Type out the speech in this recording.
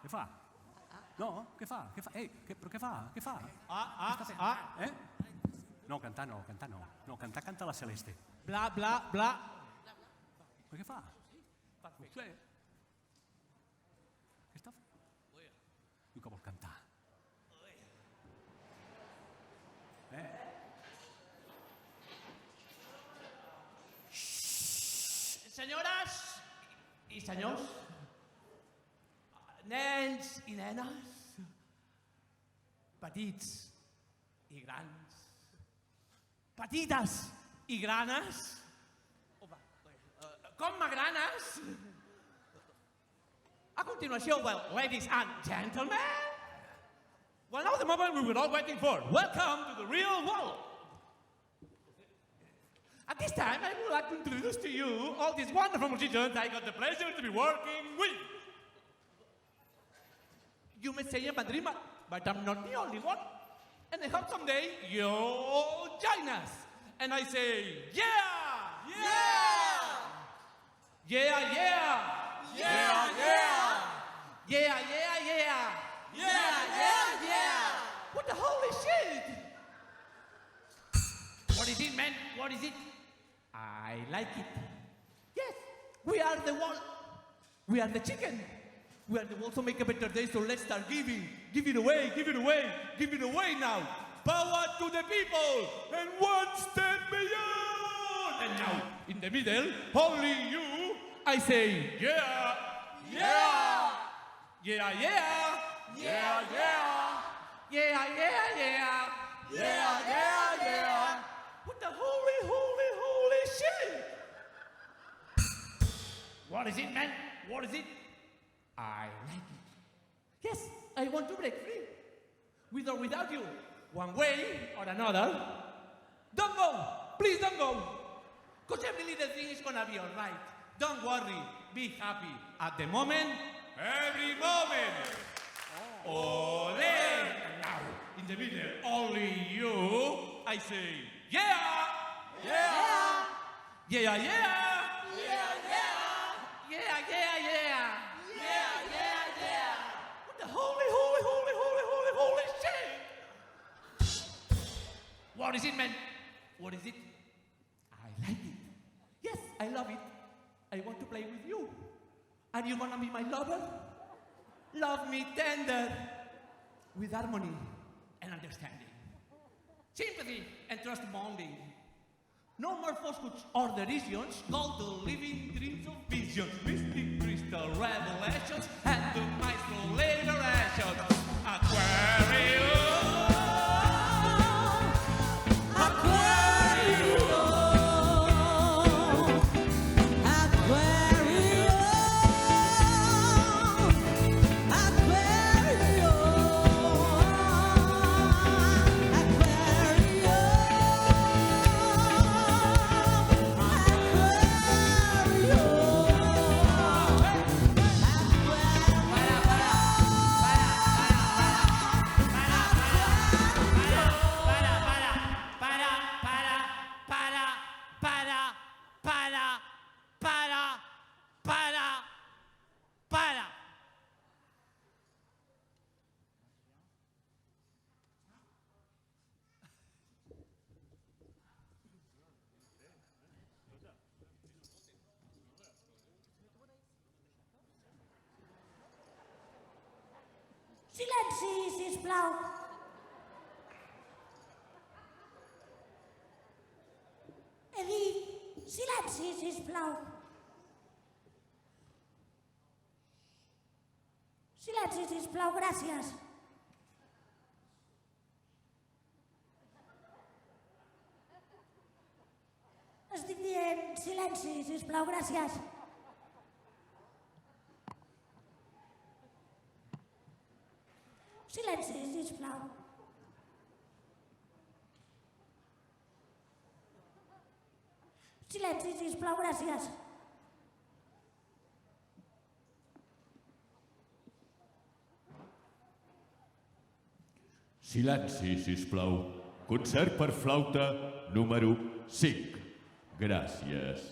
Què fa? No, què fa? Ei, però què fa? Què fa? No, cantar no. No, canta la Celeste. Bla, bla, bla. Però què fa? No sé. Què està fent? Diu que vol cantar. Senyores i senyors, nens i nenes, petits i grans, petites i granes, com magranes. A continuació, ladies and gentlemen, now the moment we were all waiting for. Welcome to the real world. At this time, I would like to introduce to you all these wonderful musicians I got the pleasure to be working with. You may say I'm a dreamer, but I'm not the only one. And I hope someday you'll join us. And I say, yeah! Yeah! Yeah, yeah! Yeah, yeah! Yeah, yeah, yeah! Yeah, yeah, yeah! What the holy shit? What is it, man? What is it? I like it. Yes, we are the one. We are the chicken. We are the ones who make a better day, so let's start giving. Give it away, give it away, give it away now. Power to the people, and one step beyond. And now, in the middle, only you, I say, yeah, yeah, yeah, yeah, yeah, yeah, yeah, yeah, yeah, yeah, yeah, yeah. What the holy shit? What is it, man? What is it? I like it. Yes, I want to break free. With or without you. One way or another. Don't go. Please don't go. Because every little thing is gonna be alright. Don't worry. Be happy. At the moment, every moment. Ole! And now, in the middle, only you, I say, yeah! Yeah! Yeah, yeah! Yeah, yeah! Yeah, yeah, yeah! Yeah, yeah, yeah! What the holy shit? What is it, man? What is it? I like it. Yes, I love it. I want to play with you. Are you gonna be my lover? Love me tender, with harmony and understanding. Sympathy and trust bonding. No more falsehoods or derisions, called the living dreams of visions, mystic crystal revelations, and the maestro liberations. Aquarium! Silenci, sisplau. He dit silenci, sisplau. Silenci, sisplau, gràcies. Estic dient silenci, sisplau, gràcies. Silenci, sisplau. Silenci, sisplau, gràcies. Silenci, sisplau. Concert per flauta número 5. Gràcies.